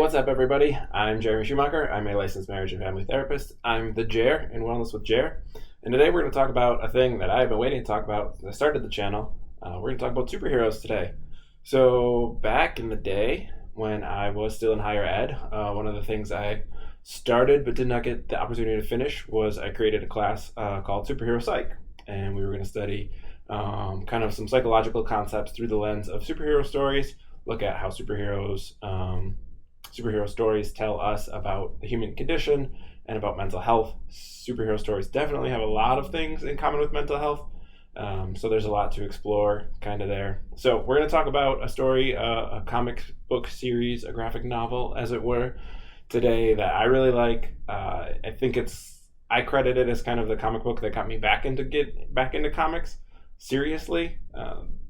What's up, everybody? I'm Jeremy Schumacher. I'm a licensed marriage and family therapist. I'm the Jer in Wellness with Jer. And today we're going to talk about a thing that I've been waiting to talk about since I started the channel. We're going to talk about superheroes today. So, back in the day when I was still in higher ed, one of the things I started but did not get the opportunity to finish was I created a class called Superhero Psych. And we were going to study kind of some psychological concepts through the lens of superhero stories, look at how superhero stories tell us about the human condition and about mental health. Superhero stories definitely have a lot of things in common with mental health. So there's a lot to explore kind of there. So we're going to talk about a story, a comic book series, a graphic novel, as it were, today that I really like. I credit it as kind of the comic book that got me back into comics seriously.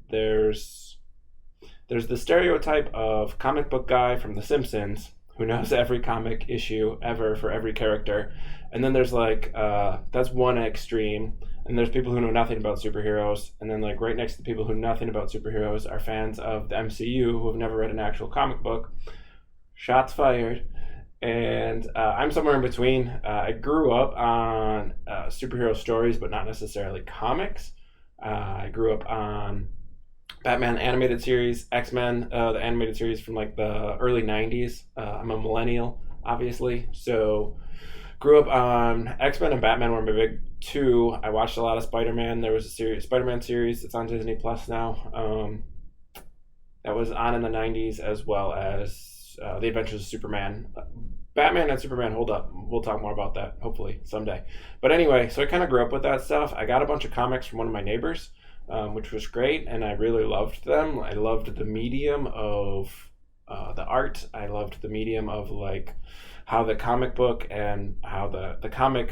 There's the stereotype of comic book guy from The Simpsons who knows every comic issue ever for every character. And then there's that's one extreme. And there's people who know nothing about superheroes. And then right next to people who know nothing about superheroes are fans of the MCU who have never read an actual comic book. Shots fired. And I'm somewhere in between. I grew up on superhero stories, but not necessarily comics. I grew up on Batman animated series, X-Men, the animated series from the early 90s. I'm a millennial, obviously. So grew up on X-Men and Batman were my big two. I watched a lot of Spider-Man. There was a Spider-Man series that's on Disney Plus now. That was on in the 90s, as well as The Adventures of Superman. Batman and Superman hold up. We'll talk more about that, hopefully, someday. But anyway, so I kind of grew up with that stuff. I got a bunch of comics from one of my neighbors, which was great, and I really loved them. I loved the medium of the art. I loved the medium of how the comic book and how the comic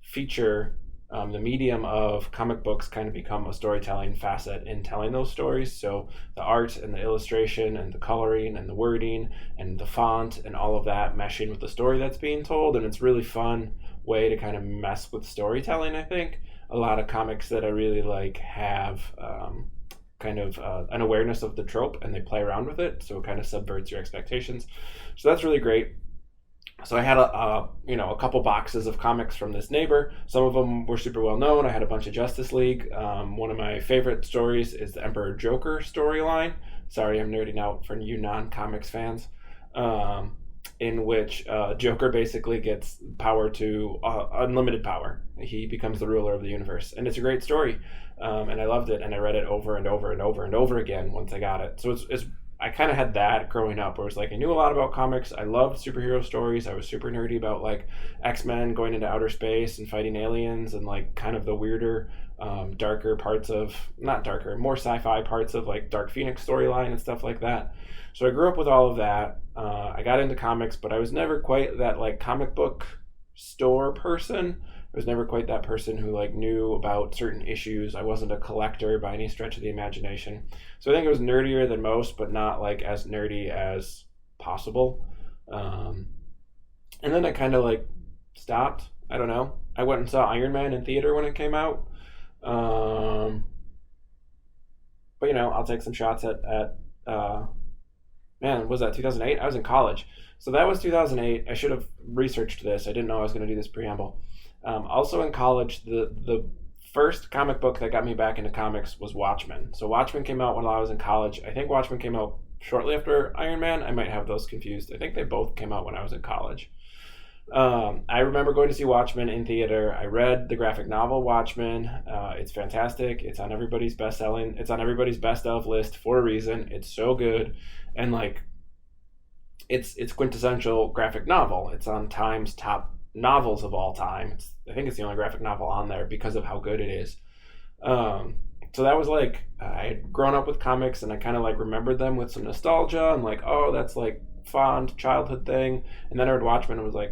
feature, the medium of comic books kind of become a storytelling facet in telling those stories. So the art and the illustration and the coloring and the wording and the font and all of that meshing with the story that's being told, and it's really fun way to kind of mess with storytelling. I think a lot of comics that I really like have an awareness of the trope, and they play around with it, so it kind of subverts your expectations. So that's really great. So I had a couple boxes of comics from this neighbor. Some of them were super well known. I had a bunch of Justice League. One of my favorite stories is the Emperor Joker storyline. Sorry, I'm nerding out for you non-comics fans. In which Joker basically gets power to unlimited power. He becomes the ruler of the universe, and it's a great story, and I loved it, and I read it over and over and over and over again once I got it. So it's I kind of had that growing up, where it's I knew a lot about comics. I loved superhero stories. I was super nerdy about X-Men going into outer space and fighting aliens, and kind of the weirder, darker parts of, not darker, more sci-fi parts of Dark Phoenix storyline and stuff like that. So I grew up with all of that. I got into comics, but I was never quite that comic book store person. I was never quite that person who knew about certain issues. I wasn't a collector by any stretch of the imagination. So I think I was nerdier than most, but not as nerdy as possible. And then I kind of stopped. I don't know. I went and saw Iron Man in theater when it came out. But I'll take some shots at was that 2008? I was in college. So that was 2008. I should have researched this. I didn't know I was going to do this preamble. Also in college, the first comic book that got me back into comics was Watchmen. So Watchmen came out when I was in college. I think Watchmen came out shortly after Iron Man. I might have those confused. I think they both came out when I was in college. I remember going to see Watchmen in theater. I read the graphic novel Watchmen. It's fantastic. It's on everybody's best of list for a reason. It's so good. And it's quintessential graphic novel. It's on Time's top novels of all time. I think it's the only graphic novel on there because of how good it is. So that was I had grown up with comics, and I kind of remembered them with some nostalgia. I'm oh, that's fond childhood thing. And then I read Watchmen and was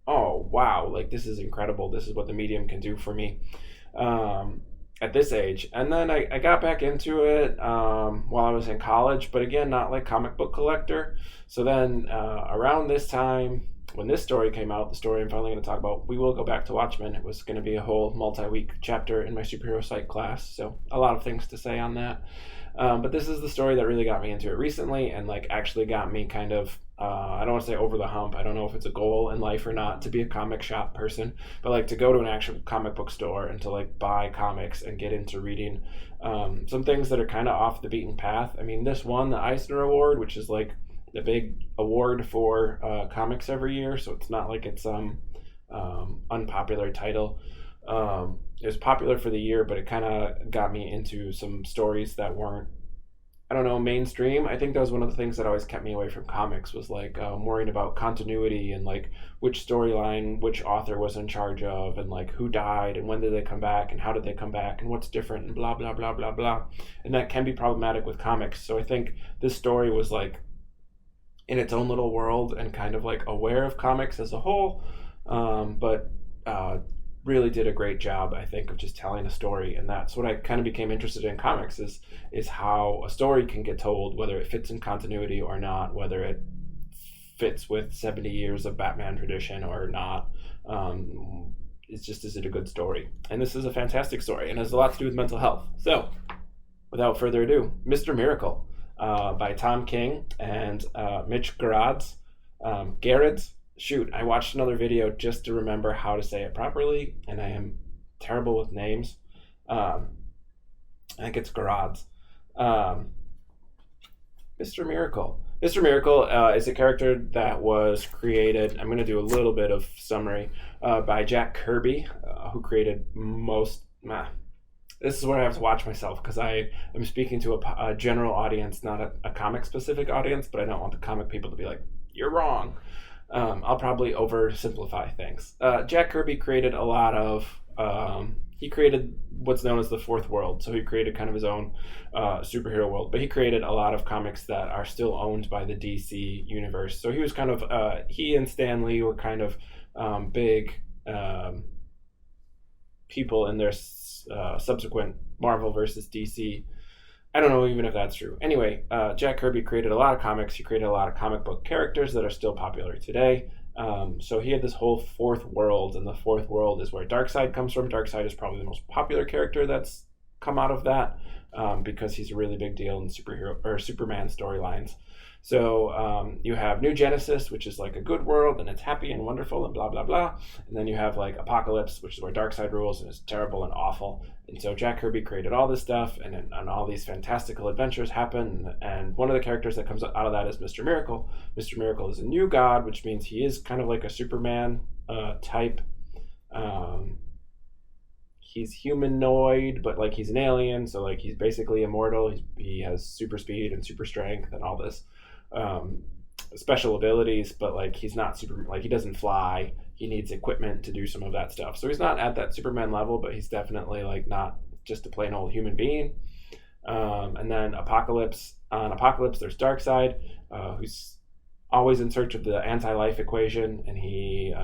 oh wow, this is incredible. This is what the medium can do for me at this age. And then I got back into it while I was in college, but again, not comic book collector. So then around this time, when this story came out, the story I'm finally going to talk about, we will go back to Watchmen. It was going to be a whole multi-week chapter in my superhero psych class, so a lot of things to say on that. But this is the story that really got me into it recently, and like actually got me kind of I don't want to say over the hump. I don't know if it's a goal in life or not to be a comic shop person, but like to go to an actual comic book store and to like buy comics and get into reading some things that are kind of off the beaten path. I mean, this won the Eisner Award, which is like the big award for comics every year, so it's not like it's unpopular title. It was popular for the year, but it kind of got me into some stories that weren't, I don't know, mainstream. I think that was one of the things that always kept me away from comics, was like worrying about continuity and like which storyline which author was in charge of, and like who died and when did they come back and how did they come back and what's different and blah blah blah blah blah. And that can be problematic with comics. So I think this story was like in its own little world and kind of like aware of comics as a whole, but really did a great job, I think, of just telling a story. And that's what I kind of became interested in comics, is how a story can get told, whether it fits in continuity or not, whether it fits with 70 years of Batman tradition or not. It's just, is it a good story? And this is a fantastic story and has a lot to do with mental health. So without further ado, Mr. Miracle by Tom King and Mitch Gerads. Shoot, I watched another video just to remember how to say it properly, and I am terrible with names. I think it's Gerads. Mr. Miracle. Mr. Miracle is a character that was created, I'm going to do a little bit of summary, by Jack Kirby, who created most... This is where I have to watch myself, because I am speaking to a general audience, not a comic-specific audience, but I don't want the comic people to be like, you're wrong. I'll probably oversimplify things. Jack Kirby created a lot of... he created what's known as the Fourth World, so he created kind of his own superhero world, but he created a lot of comics that are still owned by the DC universe. So he was kind of... he and Stan Lee were kind of big people in their subsequent Marvel versus DC. I don't know even if that's true. Anyway, Jack Kirby created a lot of comics. He created a lot of comic book characters that are still popular today. So he had this whole Fourth World, and the Fourth World is where Darkseid comes from. Darkseid is probably the most popular character that's come out of that, because he's a really big deal in superhero or Superman storylines. So you have New Genesis, which is like a good world and it's happy and wonderful and blah blah blah, and then you have like Apocalypse, which is where Darkseid rules and is terrible and awful. And so Jack Kirby created all this stuff, and all these fantastical adventures happen. And one of the characters that comes out of that is Mr. Miracle. Mr. Miracle is a new god, which means he is kind of like a Superman type. He's humanoid, but like he's an alien, so like he's basically immortal. He has super speed and super strength and all this special abilities, but like he's not super, like he doesn't fly. He needs equipment to do some of that stuff. So he's not at that Superman level, but he's definitely like not just a plain old human being. And then Apocalypse. On Apocalypse, there's Darkseid, who's always in search of the anti-life equation, and he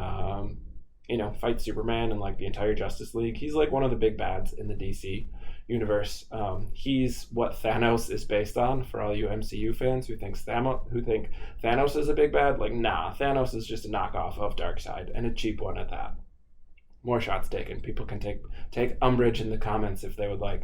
fights Superman and like the entire Justice League. He's like one of the big bads in the DC universe. He's what Thanos is based on, for all you MCU fans who think Thanos is a big bad. Like, nah, Thanos is just a knockoff of Darkseid, and a cheap one at that. More shots taken. People can take umbrage in the comments if they would like.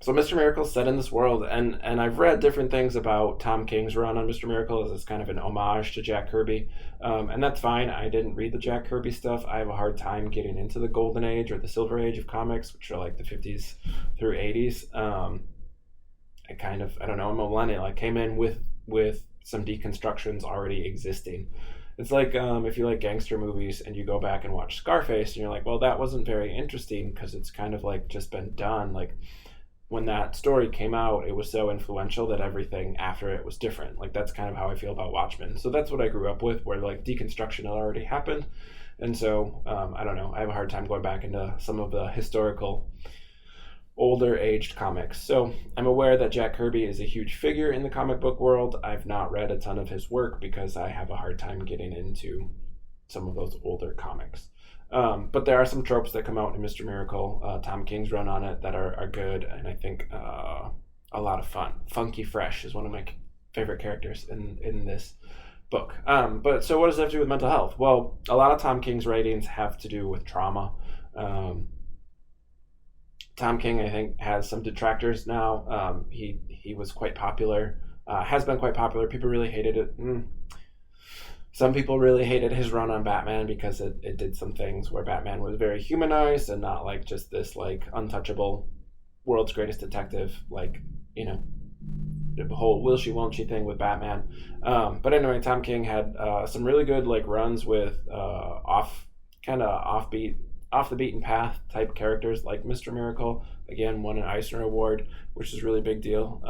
So Mr. Miracle's set in this world, and I've read different things about Tom King's run on Mr. Miracle as it's kind of an homage to Jack Kirby, and that's fine. I didn't read the Jack Kirby stuff. I have a hard time getting into the golden age or the silver age of comics, which are like the 50s through 80s. I don't know, I'm a millennial. I came in with some deconstructions already existing. It's like if you like gangster movies and you go back and watch Scarface and you're like, well, that wasn't very interesting because it's kind of like just been done. Like, when that story came out, it was so influential that everything after it was different. Like, that's kind of how I feel about Watchmen. So that's what I grew up with, where like deconstruction had already happened. And so, I don't know, I have a hard time going back into some of the historical, older aged comics. So I'm aware that Jack Kirby is a huge figure in the comic book world. I've not read a ton of his work because I have a hard time getting into some of those older comics. But there are some tropes that come out in Mr. Miracle, Tom King's run on it, that are good, and I think a lot of fun. Funky Fresh is one of my favorite characters in this book. But so what does that have to do with mental health? Well, a lot of Tom King's writings have to do with trauma. Tom King, I think, has some detractors now. He was quite popular, has been quite popular. People really hated it. Some people really hated his run on Batman because it did some things where Batman was very humanized and not like just this like untouchable world's greatest detective, like, you know, the whole will she won't she thing with Batman. But anyway, Tom King had some really good like runs with off the beaten path type characters like Mr. Miracle. Again, won an Eisner Award, which is a really big deal.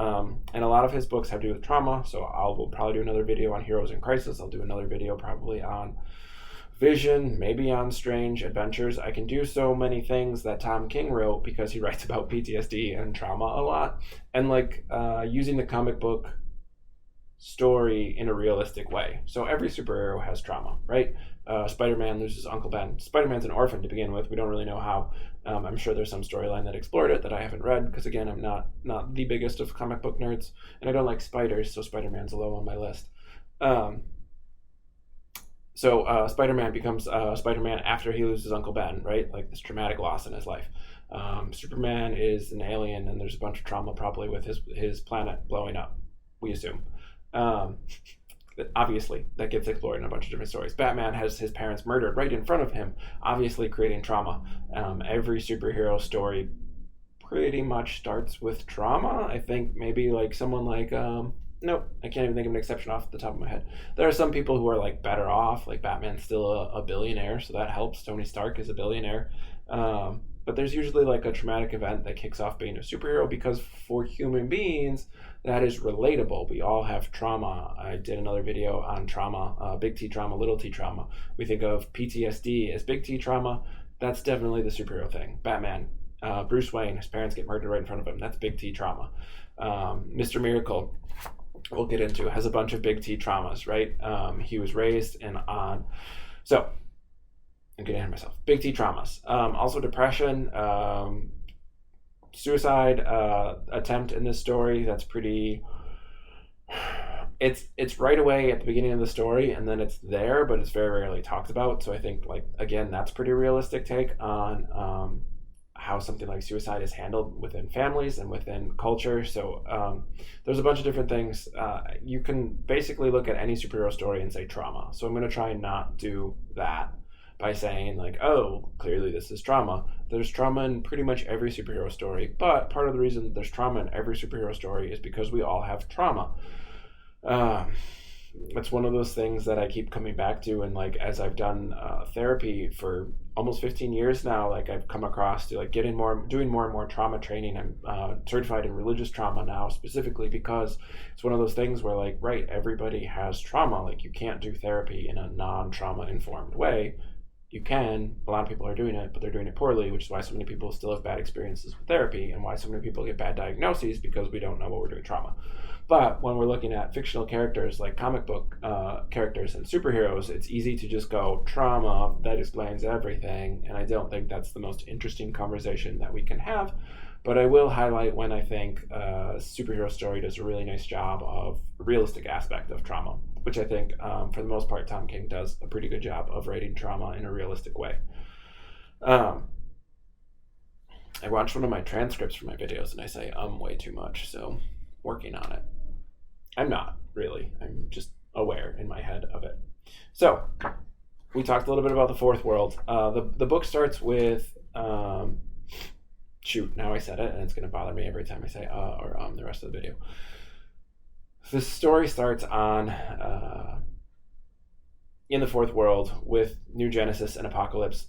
And a lot of his books have to do with trauma. So we'll probably do another video on Heroes in Crisis. I'll do another video probably on Vision, maybe on Strange Adventures. I can do so many things that Tom King wrote because he writes about PTSD and trauma a lot, and like using the comic book story in a realistic way. So every superhero has trauma, right? Spider-Man loses Uncle Ben. Spider-Man's an orphan to begin with. We don't really know how. I'm sure there's some storyline that explored it that I haven't read because, again, I'm not the biggest of comic book nerds, and I don't like spiders, so Spider-Man's low on my list. So Spider-Man becomes Spider-Man after he loses Uncle Ben, right? Like this traumatic loss in his life. Superman is an alien, and there's a bunch of trauma probably with his planet blowing up, we assume. Obviously, that gets explored in a bunch of different stories. Batman has his parents murdered right in front of him, obviously creating trauma. Every superhero story pretty much starts with trauma. I think maybe like someone like... Nope, I can't even think of an exception off the top of my head. There are some people who are like better off, like Batman's still a billionaire, so that helps. Tony Stark is a billionaire. But there's usually like a traumatic event that kicks off being a superhero because for human beings, that is relatable. We all have trauma. I did another video on trauma, big T trauma, little t trauma. We think of PTSD as big T trauma. That's definitely the superhero thing. Batman, Bruce Wayne, his parents get murdered right in front of him. That's big T trauma. Mr. Miracle, we'll get into, has a bunch of big T traumas, right? He was raised so I'm getting ahead of myself. Big T traumas. Also depression, suicide attempt in this story. That's pretty... It's right away at the beginning of the story, and then it's there, but it's very rarely talked about. So I think, like, again, that's pretty realistic take on how something like suicide is handled within families and within culture. So there's a bunch of different things. You can basically look at any superhero story and say trauma. So I'm going to try and not do that by saying like, oh, clearly this is trauma. There's trauma in pretty much every superhero story, but part of the reason there's trauma in every superhero story is because we all have trauma. It's one of those things that I keep coming back to, and like as I've done therapy for almost 15 years now, like I've come across to like doing more and more trauma training. I'm certified in religious trauma now, specifically because it's one of those things where like, right, everybody has trauma. Like you can't do therapy in a non-trauma informed way. You can. A lot of people are doing it, but they're doing it poorly, which is why so many people still have bad experiences with therapy and why so many people get bad diagnoses, because we don't know what we're doing trauma. But when we're looking at fictional characters like comic book characters and superheroes, it's easy to just go, trauma, that explains everything. And I don't think that's the most interesting conversation that we can have. But I will highlight when I think a superhero story does a really nice job of a realistic aspect of trauma, which I think, for the most part, Tom King does a pretty good job of writing trauma in a realistic way. I watched one of my transcripts for my videos and I say way too much, so working on it. I'm not, really. I'm just aware in my head of it. So, we talked a little bit about the fourth world. The book starts with... shoot, now I said it, and it's going to bother me every time I say or the rest of the video. The story starts on in the fourth world with New Genesis and Apocalypse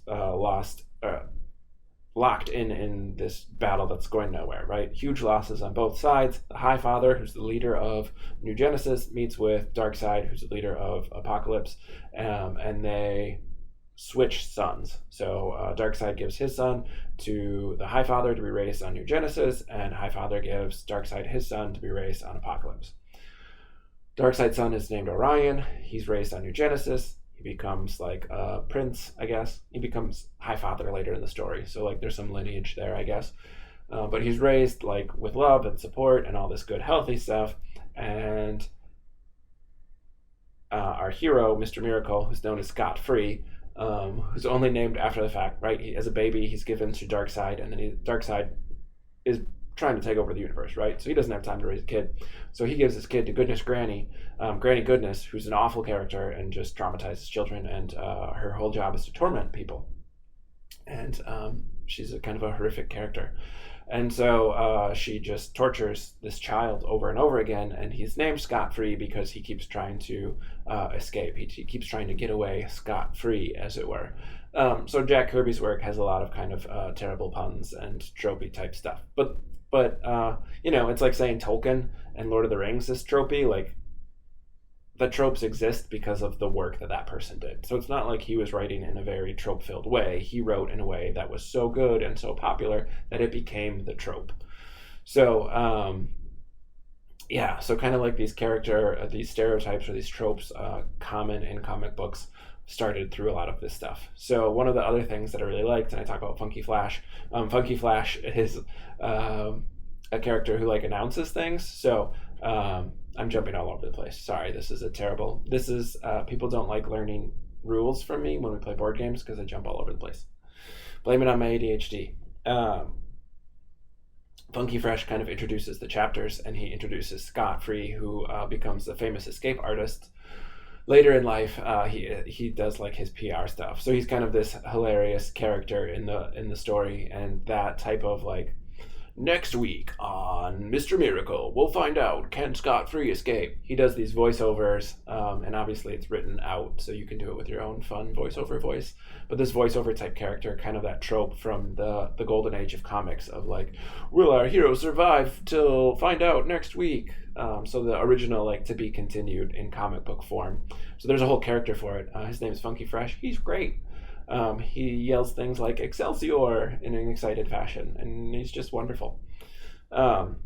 locked in this battle that's going nowhere, right? Huge losses on both sides. The High Father, who's the leader of New Genesis, meets with Darkseid, who's the leader of Apocalypse, and they switch sons. So Darkseid gives his son to the High Father to be raised on New Genesis, and High Father gives Darkseid his son to be raised on Apocalypse. Darkseid's son is named Orion. He's raised on New Genesis. He becomes like a prince, I guess. He becomes High Father later in the story. So like there's some lineage there, I guess. But he's raised like with love and support and all this good healthy stuff. And our hero, Mr. Miracle, who's known as Scott Free, who's only named after the fact, right? As a baby, he's given to Darkseid, and then Darkseid is trying to take over the universe, right? So he doesn't have time to raise a kid. So he gives his kid to Goodness Granny, Granny Goodness, who's an awful character and just traumatizes children, and her whole job is to torment people. And she's a kind of a horrific character. And so she just tortures this child over and over again, and he's named Scot-Free because he keeps trying to escape. He keeps trying to get away scot-free, as it were. So Jack Kirby's work has a lot of kind of terrible puns and tropey type stuff. But it's like saying Tolkien and Lord of the Rings is tropey. Like, the tropes exist because of the work that person did. So it's not like he was writing in a very trope-filled way. He wrote in a way that was so good and so popular that it became the trope. So, so kind of like these stereotypes or these tropes common in comic books started through a lot of this stuff. So one of the other things that I really liked, and I talk about Funky Flash, Funky Flash is a character who like announces things. So I'm jumping all over the place. Sorry, people don't like learning rules from me when we play board games because I jump all over the place. Blame it on my ADHD. Funky Fresh kind of introduces the chapters, and he introduces Scott Free, who becomes a famous escape artist. Later in life, he does like his PR stuff. So he's kind of this hilarious character in the story, and that type of like, next week on Mr. Miracle, we'll find out, can Scot-Free escape? He does these voiceovers, and obviously it's written out, so you can do it with your own fun voiceover voice. But this voiceover type character, kind of that trope from the golden age of comics of like, will our hero survive till find out next week? So the original like to be continued in comic book form. So there's a whole character for it. His name's Funky Fresh. He's great. He yells things like Excelsior in an excited fashion, and he's just wonderful. So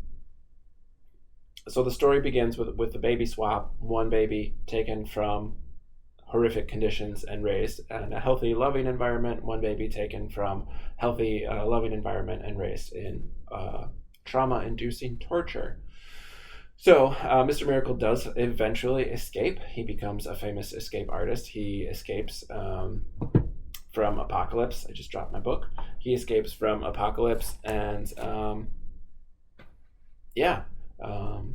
the story begins with the baby swap, one baby taken from horrific conditions and raised in a healthy, loving environment, one baby taken from healthy, loving environment and raised in trauma-inducing torture. So Mr. Miracle does eventually escape. He becomes a famous escape artist. He escapes from Apocalypse. I just dropped my book. He escapes from Apocalypse and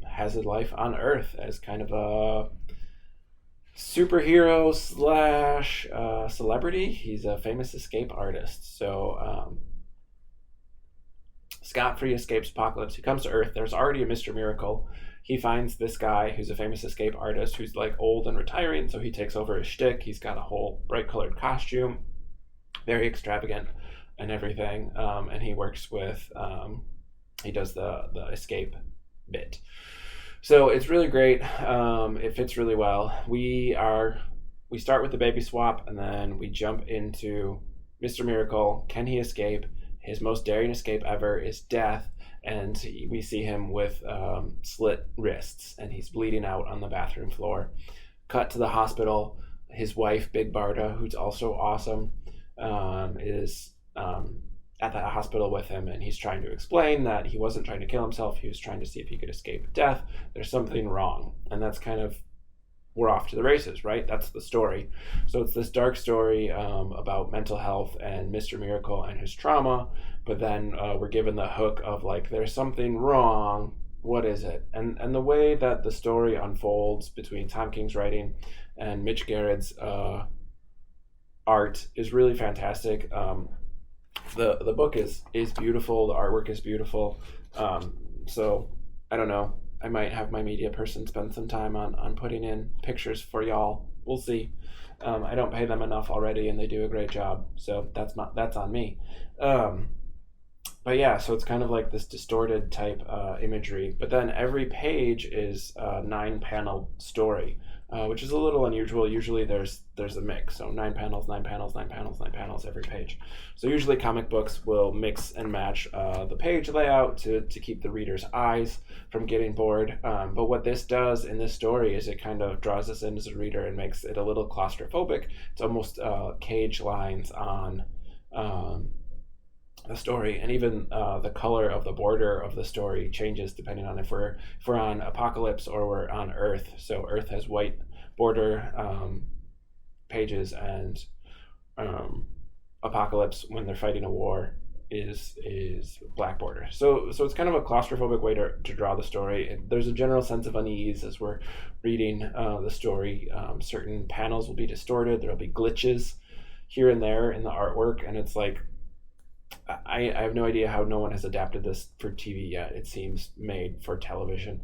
has a life on Earth as kind of a superhero / celebrity. He's a famous escape artist. So Scot-Free escapes Apocalypse. He comes to Earth. There's already a Mr. Miracle. He finds this guy who's a famous escape artist who's like old and retiring, so he takes over his shtick. He's got a whole bright colored costume, very extravagant and everything, and he works with he does the escape bit. So it's really great. It fits really well. We start with the baby swap, and then we jump into Mr. Miracle. Can he escape? His most daring escape ever is death, and we see him with slit wrists, and he's bleeding out on the bathroom floor. Cut to the hospital. His wife, Big Barda, who's also awesome, is at the hospital with him, and he's trying to explain that he wasn't trying to kill himself. He was trying to see if he could escape death. There's something wrong, and that's kind of, we're off to the races, right? That's the story. So it's this dark story about mental health and Mr. Miracle and his trauma, but then we're given the hook of like, there's something wrong. What is it? And the way that the story unfolds between Tom King's writing and Mitch Garrett's art is really fantastic. The book is beautiful. The artwork is beautiful. So I don't know. I might have my media person spend some time on putting in pictures for y'all. We'll see. I don't pay them enough already, and they do a great job. So that's on me. But yeah, so it's kind of like this distorted type imagery. But then every page is a 9-panel story, which is a little unusual. Usually there's a mix. So 9 panels, 9 panels, 9 panels, 9 panels every page. So usually comic books will mix and match the page layout to keep the reader's eyes from getting bored. But what this does in this story is it kind of draws us in as a reader and makes it a little claustrophobic. It's almost cage lines on the story, and even the color of the border of the story changes depending on if we're on Apocalypse or we're on Earth. So Earth has white Border pages and Apocalypse, when they're fighting a war, is Black Border. So it's kind of a claustrophobic way to draw the story. And there's a general sense of unease as we're reading the story. Certain panels will be distorted. There'll be glitches here and there in the artwork, and it's like I have no idea how no one has adapted this for TV yet. It seems made for television.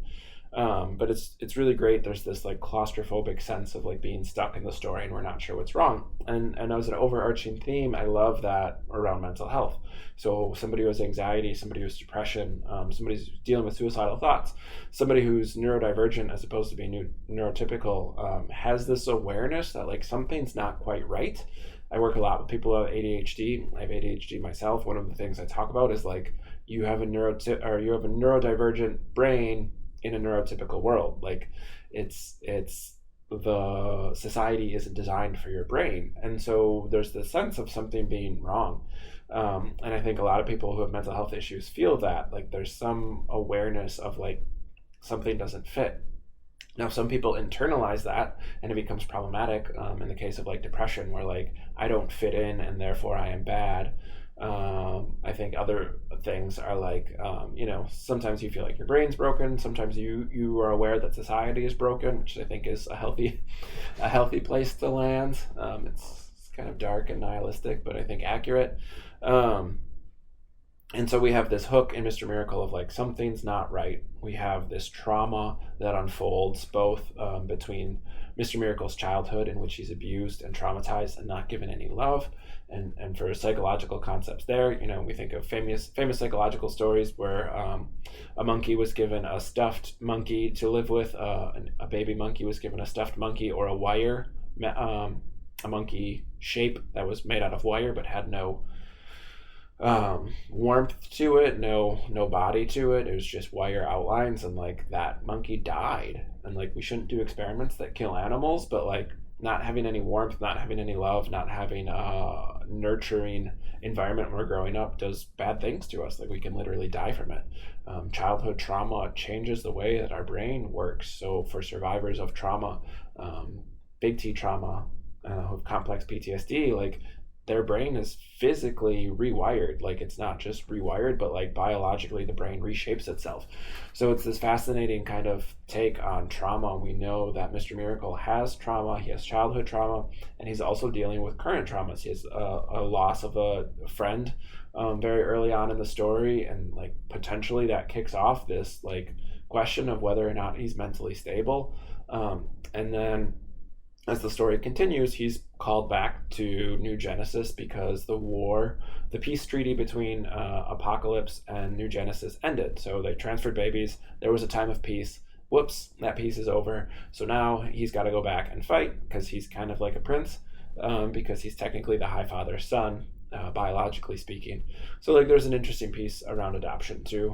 But it's really great. There's this like claustrophobic sense of like being stuck in the story and we're not sure what's wrong. And as an overarching theme, I love that around mental health. So somebody who has anxiety, somebody who has depression, somebody who's dealing with suicidal thoughts, somebody who's neurodivergent as opposed to being neurotypical, has this awareness that like something's not quite right. I work a lot with people who have ADHD. I have ADHD myself. One of the things I talk about is like you have a neurodivergent brain in a neurotypical world. Like it's the society isn't designed for your brain, and so there's this sense of something being wrong. And I think a lot of people who have mental health issues feel that like there's some awareness of like something doesn't fit. Now, some people internalize that and it becomes problematic in the case of like depression, where like I don't fit in and therefore I am bad. I think other things are like, sometimes you feel like your brain's broken. Sometimes you are aware that society is broken, which I think is a healthy place to land. It's kind of dark and nihilistic, but I think accurate. And so we have this hook in Mr. Miracle of like something's not right. We have this trauma that unfolds both between Mr. Miracle's childhood, in which he's abused and traumatized and not given any love, and for psychological concepts there, we think of famous psychological stories where a monkey was given a stuffed monkey to live with, a baby monkey was given a stuffed monkey or a wire, a monkey shape that was made out of wire but had no warmth to it, no body to it. It was just wire outlines, and like that monkey died. And like we shouldn't do experiments that kill animals, but like not having any warmth, not having any love, not having a nurturing environment when we're growing up does bad things to us. Like we can literally die from it. Childhood trauma changes the way that our brain works. So for survivors of trauma, big T trauma, with complex PTSD, like their brain is physically rewired. Like it's not just rewired, but like biologically the brain reshapes itself. So it's this fascinating kind of take on trauma. We know that Mr. Miracle has trauma. He has childhood trauma, and he's also dealing with current traumas. He has a loss of a friend very early on in the story, and like potentially that kicks off this like question of whether or not he's mentally stable. And then as the story continues, he's called back to New Genesis because the peace treaty between Apocalypse and New Genesis ended. So they transferred babies. There was a time of peace. Whoops, that peace is over. So now he's got to go back and fight because he's kind of like a prince, because he's technically the High Father's son, biologically speaking. So like there's an interesting piece around adoption too,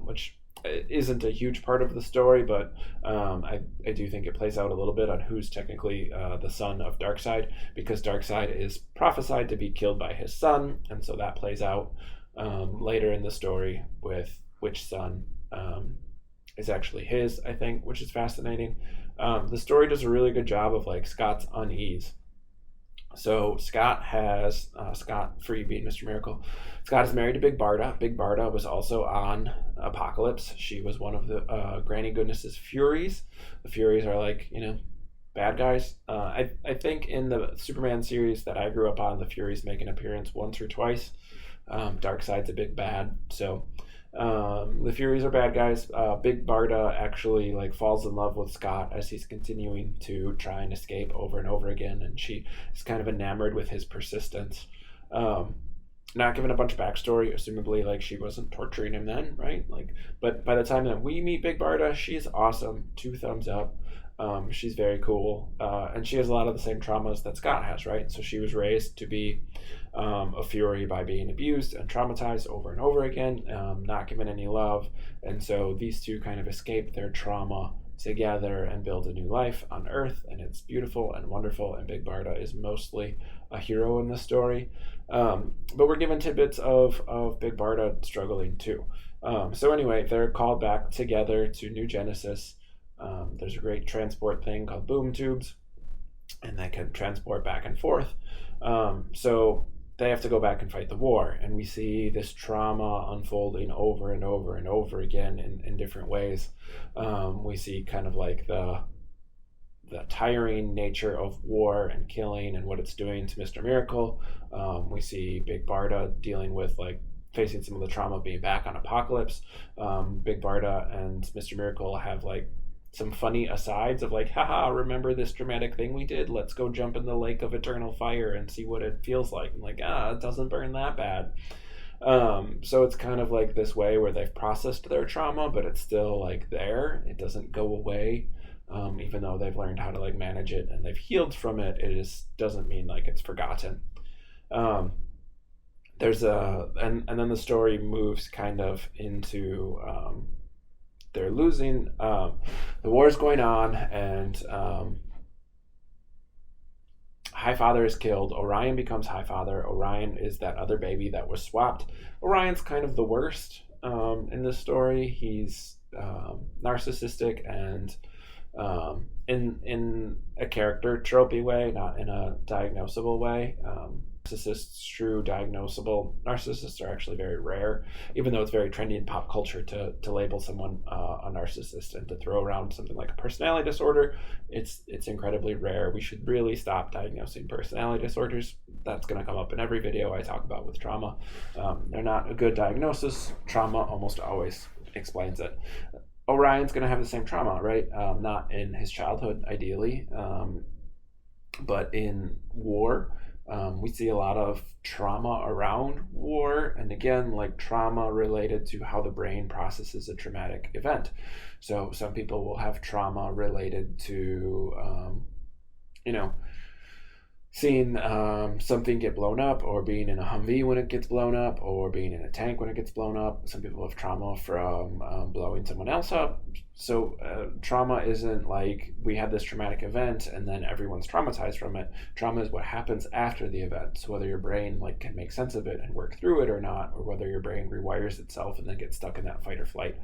which isn't a huge part of the story, but I do think it plays out a little bit on who's technically the son of Darkseid, because Darkseid is prophesied to be killed by his son, and so that plays out later in the story with which son is actually his, I think, which is fascinating. The story does a really good job of like Scott's unease. So Scott Free being Mr. Miracle, Scott is married to Big Barda. Big Barda was also on Apocalypse. She was one of the Granny Goodness's Furies. The Furies are like, bad guys. I think in the Superman series that I grew up on, the Furies make an appearance once or twice. Darkseid's a big bad. So the Furies are bad guys. Big Barda actually like falls in love with Scott as he's continuing to try and escape over and over again, and she is kind of enamored with his persistence. Not given a bunch of backstory, assumably like she wasn't torturing him then, right? Like, but by the time that we meet Big Barda, she's awesome. 2 thumbs up. She's very cool, and she has a lot of the same traumas that Scott has, right? So she was raised to be a Fury by being abused and traumatized over and over again, not given any love, and so these two kind of escape their trauma together and build a new life on Earth, and it's beautiful and wonderful, and Big Barda is mostly a hero in the story, but we're given tidbits of Big Barda struggling too. So anyway, they're called back together to New Genesis. There's a great transport thing called boom tubes, and they can transport back and forth. So they have to go back and fight the war, and we see this trauma unfolding over and over and over again in different ways. We see kind of like the tiring nature of war and killing and what it's doing to Mr. Miracle. We see Big Barda dealing with like facing some of the trauma of being back on Apocalypse. Big Barda and Mr. Miracle have like some funny asides of like, haha, remember this dramatic thing we did? Let's go jump in the lake of eternal fire and see what it feels like. And like, it doesn't burn that bad. So it's kind of like this way where they've processed their trauma, but it's still like there. It doesn't go away. Even though they've learned how to like manage it and they've healed from it, it just doesn't mean like it's forgotten. There's and then the story moves kind of into they're losing. The war's going on, and Highfather is killed. Orion becomes Highfather. Orion is that other baby that was swapped. Orion's kind of the worst in this story. He's narcissistic and in a character tropey way, not in a diagnosable way. Narcissists, true diagnosable narcissists, are actually very rare, even though it's very trendy in pop culture to label someone a narcissist and to throw around something like a personality disorder. It's incredibly rare. We should really stop diagnosing personality disorders. That's going to come up in every video I talk about with trauma. They're not a good diagnosis. Trauma almost always explains it. Orion's going to have the same trauma, right? Not in his childhood, ideally, but in war. We see a lot of trauma around war, and again, like trauma related to how the brain processes a traumatic event. So some people will have trauma related to, seeing something get blown up, or being in a Humvee when it gets blown up, or being in a tank when it gets blown up. Some people have trauma from blowing someone else up. So trauma isn't like we had this traumatic event and then everyone's traumatized from it. Trauma is what happens after the event. So whether your brain like can make sense of it and work through it or not, or whether your brain rewires itself and then gets stuck in that fight or flight.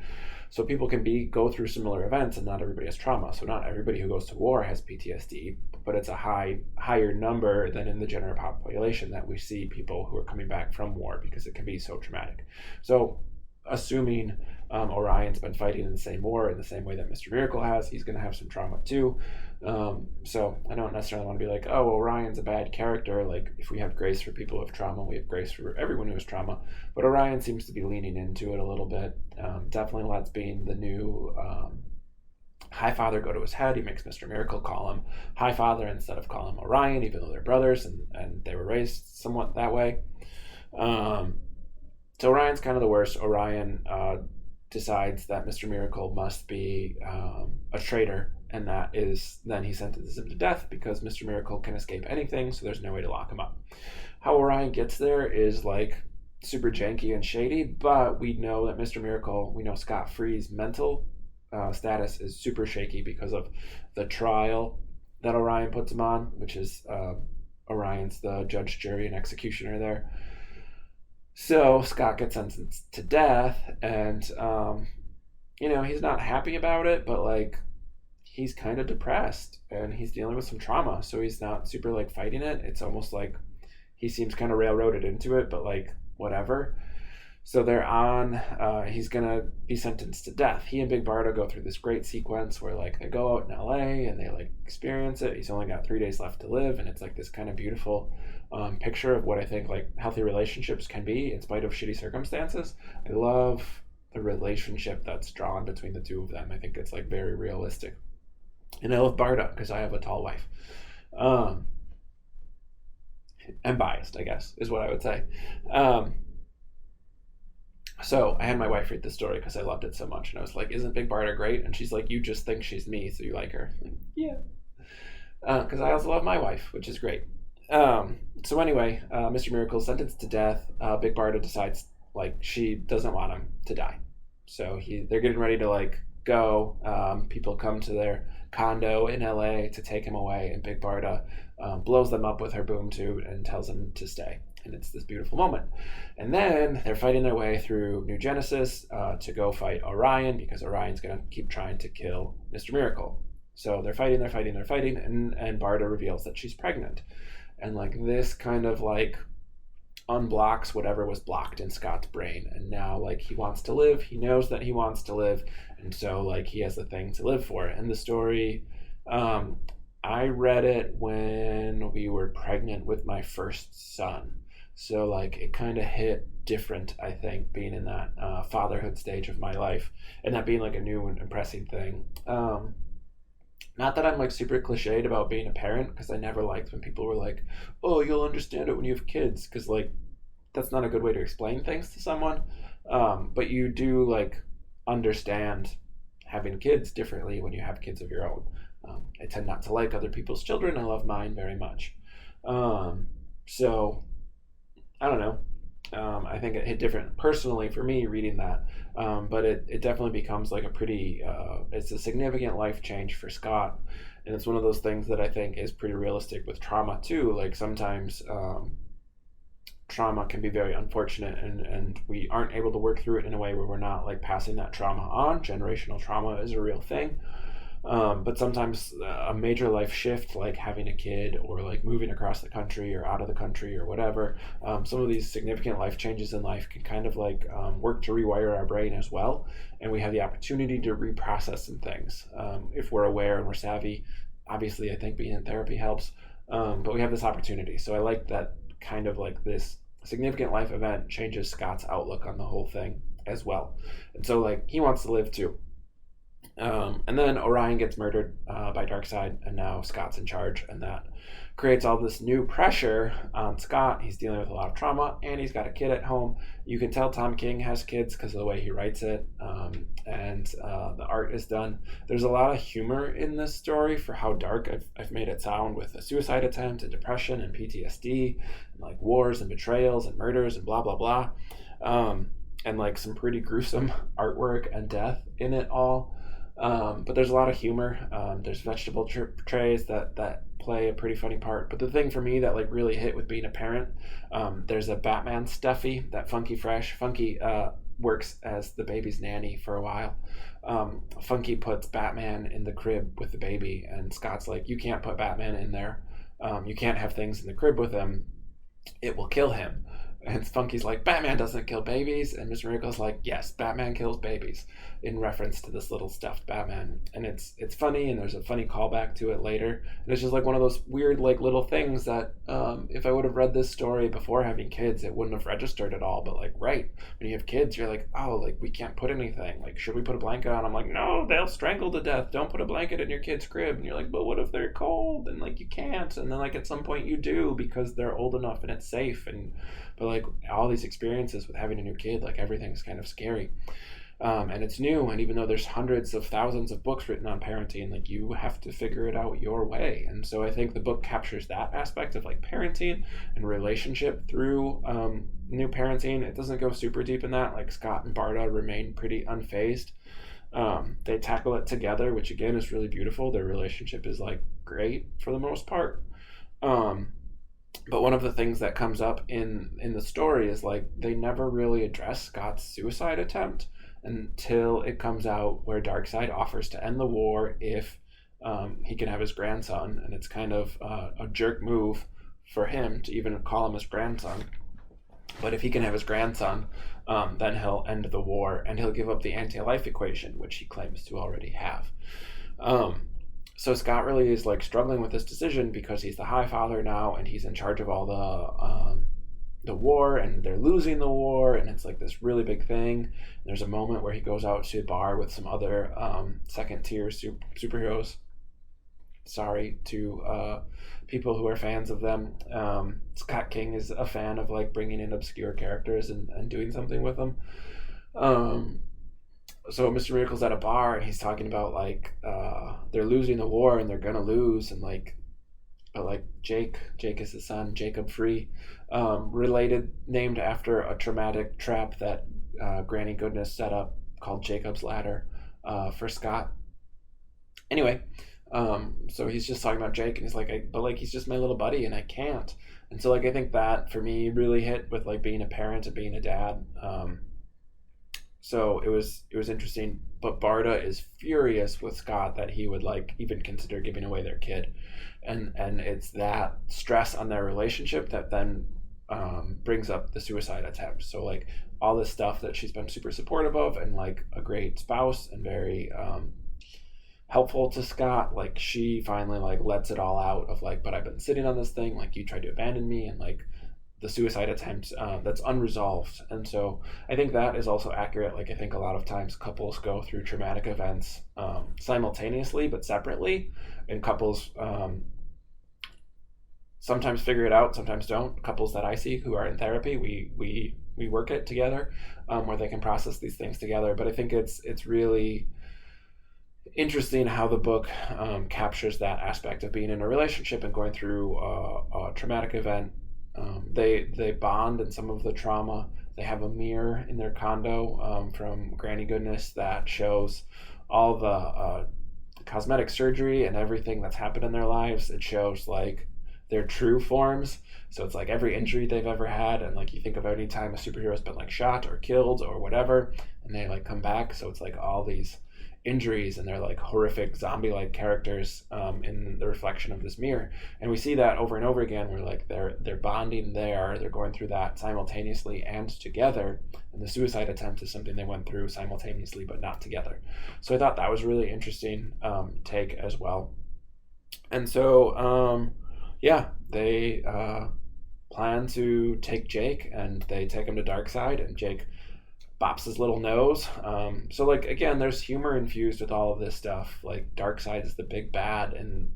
So people can go through similar events, and not everybody has trauma. So not everybody who goes to war has PTSD, but it's a higher number than in the general population that we see people who are coming back from war, because it can be so traumatic. So assuming Orion's been fighting in the same war in the same way that Mr. Miracle has, he's going to have some trauma too. So I don't necessarily want to be like, oh, Orion's a bad character. Like, if we have grace for people who have trauma, we have grace for everyone who has trauma. But Orion seems to be leaning into it a little bit. Definitely lets being the new Highfather go to his head. He makes Mr. Miracle call him Highfather instead of call him Orion, even though they're brothers and they were raised somewhat that way. So Orion's kind of the worst. Orion decides that Mr. Miracle must be a traitor, and that is then he sentences him to death because Mr. Miracle can escape anything, so there's no way to lock him up. How Orion gets there is like super janky and shady, but we know that Mr. Miracle, we know Scott Free's mental status is super shaky because of the trial that Orion puts him on, which is Orion's the judge, jury, and executioner there. So Scott gets sentenced to death, and he's not happy about it, but like he's kind of depressed and he's dealing with some trauma, so he's not super like fighting it. It's almost like he seems kind of railroaded into it, but like whatever. So they're on, he's gonna be sentenced to death. He and Big Barda go through this great sequence where like they go out in LA and they like experience it. He's only got 3 days left to live, and it's like this kind of beautiful picture of what I think like healthy relationships can be in spite of shitty circumstances. I love the relationship that's drawn between the two of them. I think it's like very realistic. And I love Barda because I have a tall wife. I'm biased, I guess, is what I would say. So I had my wife read the story because I loved it so much, and I was like, isn't Big Barda great? And she's like, you just think she's me, so you like her. Like, yeah. Because I also love my wife, which is great. So anyway, Mr. Miracle is sentenced to death. Big Barda decides like she doesn't want him to die. So they're getting ready to like go. People come to their condo in LA to take him away, and Big Barda blows them up with her boom tube and tells them to stay. And it's this beautiful moment. And then they're fighting their way through New Genesis to go fight Orion, because Orion's going to keep trying to kill Mr. Miracle. So they're fighting, and Barda reveals that she's pregnant. And like this kind of like unblocks whatever was blocked in Scott's brain. And now like he wants to live, he knows that he wants to live, and so like he has the thing to live for. And the story, I read it when we were pregnant with my first son. So like it kind of hit different, I think, being in that fatherhood stage of my life, and that being like a new and impressive thing. Not that I'm like super cliched about being a parent, because I never liked when people were like, "Oh, you'll understand it when you have kids," because like that's not a good way to explain things to someone. But you do like understand having kids differently when you have kids of your own. I tend not to like other people's children. I love mine very much. So I don't know. I think it hit different personally for me reading that, but it definitely becomes like a pretty, it's a significant life change for Scott, and it's one of those things that I think is pretty realistic with trauma too. Like sometimes trauma can be very unfortunate, and we aren't able to work through it in a way where we're not like passing that trauma on. Generational trauma is a real thing. But sometimes a major life shift, like having a kid or like moving across the country or out of the country or whatever, some of these significant life changes in life can kind of like work to rewire our brain as well. And we have the opportunity to reprocess some things if we're aware and we're savvy. Obviously, I think being in therapy helps, but we have this opportunity. So I like that kind of like this significant life event changes Scott's outlook on the whole thing as well. And so like he wants to live too. And then Orion gets murdered by Darkseid, and now Scott's in charge, and that creates all this new pressure on Scott. He's dealing with a lot of trauma, and he's got a kid at home. You can tell Tom King has kids because of the way he writes it, and the art is done. There's a lot of humor in this story for how dark I've made it sound, with a suicide attempt and depression and PTSD, and like wars and betrayals and murders and blah, blah, blah. And like some pretty gruesome artwork and death in it all. But there's a lot of humor. There's vegetable trays that play a pretty funny part. But the thing for me that like really hit with being a parent, there's a Batman Stuffy that Funky Fresh. Funky works as the baby's nanny for a while. Funky puts Batman in the crib with the baby, and Scott's like, you can't put Batman in there. You can't have things in the crib with him. It will kill him. And Funky's like, Batman doesn't kill babies. And Mr. Miracle's like, yes, Batman kills babies, in reference to this little stuffed Batman. And it's funny, and there's a funny callback to it later. And it's just like one of those weird like little things that if I would have read this story before having kids, it wouldn't have registered at all. But like, right, when you have kids, you're like, oh, like we can't put anything. Like, should we put a blanket on? I'm like, no, they'll strangle to death. Don't put a blanket in your kid's crib. And you're like, but what if they're cold? And like, you can't. And then like at some point you do, because they're old enough and it's safe. But like all these experiences with having a new kid, like everything's kind of scary. And it's new, and even though there's hundreds of thousands of books written on parenting, like you have to figure it out your way. And so I think the book captures that aspect of like parenting and relationship through new parenting. It doesn't go super deep in that. Like Scott and Barda remain pretty unfazed. They tackle it together, which again is really beautiful. Their relationship is like great for the most part. But one of the things that comes up in the story is like they never really address Scott's suicide attempt until it comes out where Darkseid offers to end the war if he can have his grandson. And it's kind of a jerk move for him to even call him his grandson. But if he can have his grandson, then he'll end the war, and he'll give up the anti-life equation, which he claims to already have. So Scott really is like struggling with this decision because he's the High Father now, and he's in charge of all the war, and they're losing the war, and it's like this really big thing. And there's a moment where he goes out to a bar with some other second-tier superheroes. Sorry to people who are fans of them. Scott King is a fan of like bringing in obscure characters and doing something with them. So Mr. Miracle's at a bar, and he's talking about like they're losing the war and they're gonna lose, and like, but like Jake is his son, Jacob Free, named after a traumatic trap that Granny Goodness set up called Jacob's Ladder for Scott. Anyway, so he's just talking about Jake, and he's like, but like he's just my little buddy, and I can't. And so like I think that for me really hit with like being a parent and being a dad. So it was interesting. But Barda is furious with Scott that he would like even consider giving away their kid, and it's that stress on their relationship that then brings up the suicide attempt. So like all this stuff that she's been super supportive of and like a great spouse and very helpful to Scott, like she finally like lets it all out of like, but I've been sitting on this thing, like you tried to abandon me, and like the suicide attempt that's unresolved. And so I think that is also accurate. Like I think a lot of times couples go through traumatic events simultaneously but separately, and couples sometimes figure it out, sometimes don't. Couples that I see who are in therapy, we work it together, where they can process these things together. But I think it's really interesting how the book captures that aspect of being in a relationship and going through a traumatic event. They bond in some of the trauma. They have a mirror in their condo from Granny Goodness that shows all the cosmetic surgery and everything that's happened in their lives. It shows like their true forms. So it's like every injury they've ever had, and like you think of any time a superhero's been like shot or killed or whatever, and they like come back. So it's like all these injuries, and they're like horrific zombie-like characters in the reflection of this mirror. And we see that over and over again, where like they're bonding there, they're going through that simultaneously and together. And the suicide attempt is something they went through simultaneously but not together. So I thought that was really interesting take as well. And so yeah, they plan to take Jake, and they take him to Darkseid, and Jake bops his little nose. So like again, there's humor infused with all of this stuff. Like Darkseid is the big bad in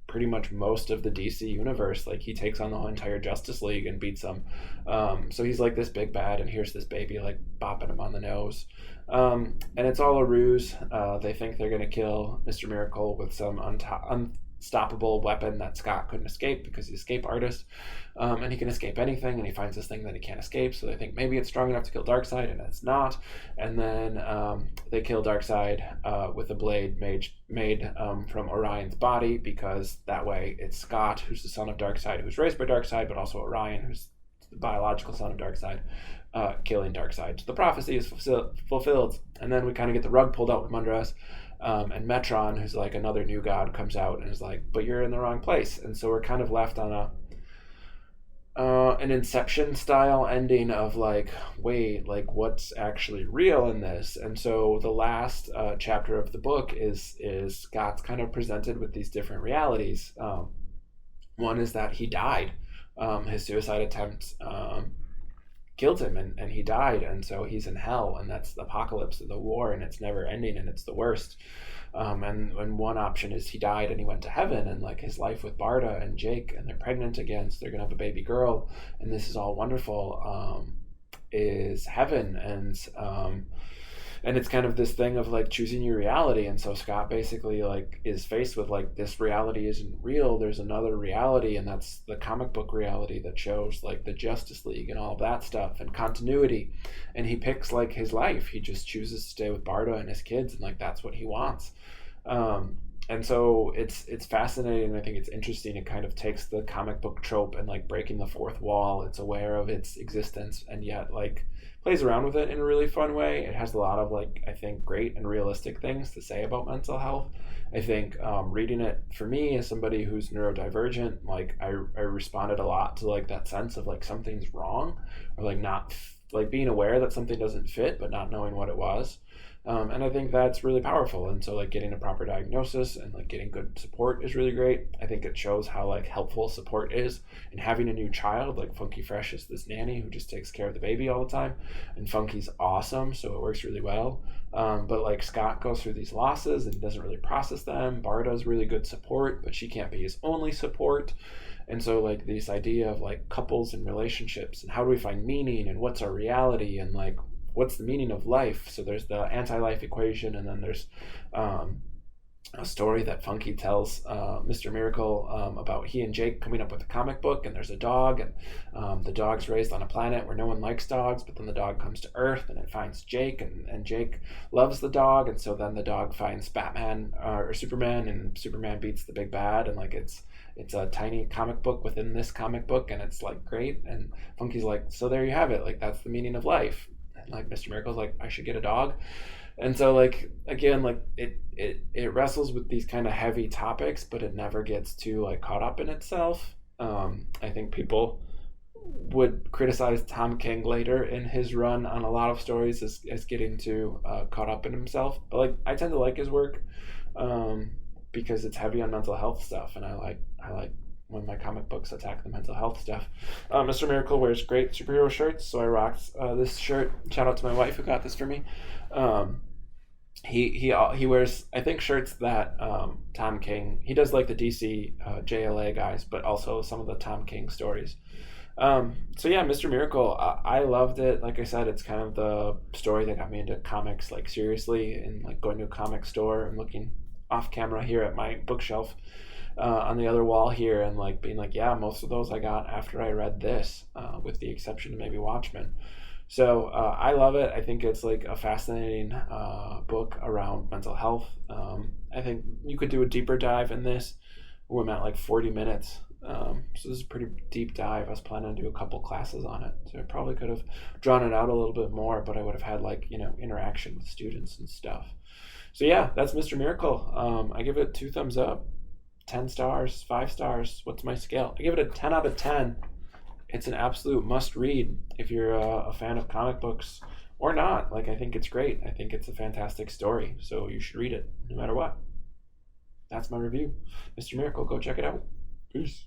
pretty much most of the DC universe. Like he takes on the whole entire Justice League and beats them. So he's like this big bad, and here's this baby like bopping him on the nose. And it's all a ruse. They think they're gonna kill Mr. Miracle with some unstoppable weapon that Scott couldn't escape because he's an escape artist, and he can escape anything, and he finds this thing that he can't escape. So they think maybe it's strong enough to kill Darkseid, and it's not. And then they kill Darkseid with a blade made from Orion's body, because that way it's Scott, who's the son of Darkseid, who's raised by Darkseid, but also Orion, who's the biological son of Darkseid, killing Darkseid. So the prophecy is fulfilled, and then we kind of get the rug pulled out from under us. And Metron, who's like another new god, comes out and is like, but you're in the wrong place. And so we're kind of left on an Inception style ending of like, wait, like what's actually real in this? And so the last chapter of the book is Scott's kind of presented with these different realities. One is that he died. His suicide attempt killed him, and he died, and so he's in hell, and that's the apocalypse of the war, and it's never ending, and it's the worst. And one option is he died and he went to heaven, and like his life with Barda and Jake, and they're pregnant again, so they're gonna have a baby girl, and this is all wonderful, is heaven. And it's kind of this thing of like choosing your reality. And so Scott basically like is faced with like, this reality isn't real, there's another reality, and that's the comic book reality that shows like the Justice League and all of that stuff and continuity. And he picks like his life, he just chooses to stay with Barda and his kids, and like that's what he wants. And so it's fascinating. I think it's interesting. It kind of takes the comic book trope and like breaking the fourth wall. It's aware of its existence, and yet like plays around with it in a really fun way. It has a lot of like, I think, great and realistic things to say about mental health. I think reading it for me as somebody who's neurodivergent, like I responded a lot to like that sense of like something's wrong, or like not like being aware that something doesn't fit but not knowing what it was. And I think that's really powerful. And so like getting a proper diagnosis and like getting good support is really great. I think it shows how like helpful support is. And having a new child, like Funky Fresh is this nanny who just takes care of the baby all the time, and Funky's awesome, so it works really well. But like Scott goes through these losses and he doesn't really process them. Barda's really good support, but she can't be his only support. And so like this idea of like couples and relationships, and how do we find meaning, and what's our reality, and like what's the meaning of life? So there's the anti-life equation, and then there's a story that Funky tells Mr. Miracle about he and Jake coming up with a comic book, and there's a dog, and the dog's raised on a planet where no one likes dogs, but then the dog comes to Earth and it finds Jake, and Jake loves the dog, and so then the dog finds Batman or Superman, and Superman beats the big bad, and like it's a tiny comic book within this comic book, and it's like great. And Funky's like, so there you have it, like that's the meaning of life. And like Mr. Miracle's like, I should get a dog. And so like again, like it wrestles with these kind of heavy topics, but it never gets too like caught up in itself. I think people would criticize Tom King later in his run on a lot of stories as getting too caught up in himself. But like I tend to like his work because it's heavy on mental health stuff, and I like when my comic books attack the mental health stuff. Mr. Miracle wears great superhero shirts, so I rocked this shirt. Shout out to my wife who got this for me. He wears, I think, shirts that Tom King, he does like the DC JLA guys, but also some of the Tom King stories. So yeah, Mr. Miracle, I loved it. Like I said, it's kind of the story that got me into comics like seriously, and like going to a comic store and looking off camera here at my bookshelf on the other wall here, and like being like, yeah, most of those I got after I read this, with the exception of maybe Watchmen. So I love it. I think it's like a fascinating book around mental health. I think you could do a deeper dive in this. We're at like 40 minutes. So this is a pretty deep dive. I was planning to do a couple classes on it. So I probably could have drawn it out a little bit more, but I would have had like, interaction with students and stuff. So yeah, that's Mr. Miracle. I give it 2 thumbs up, 10 stars, 5 stars. What's my scale? I give it a 10 out of 10. It's an absolute must read if you're a fan of comic books or not. Like, I think it's great. I think it's a fantastic story. So you should read it no matter what. That's my review. Mr. Miracle, go check it out. Peace.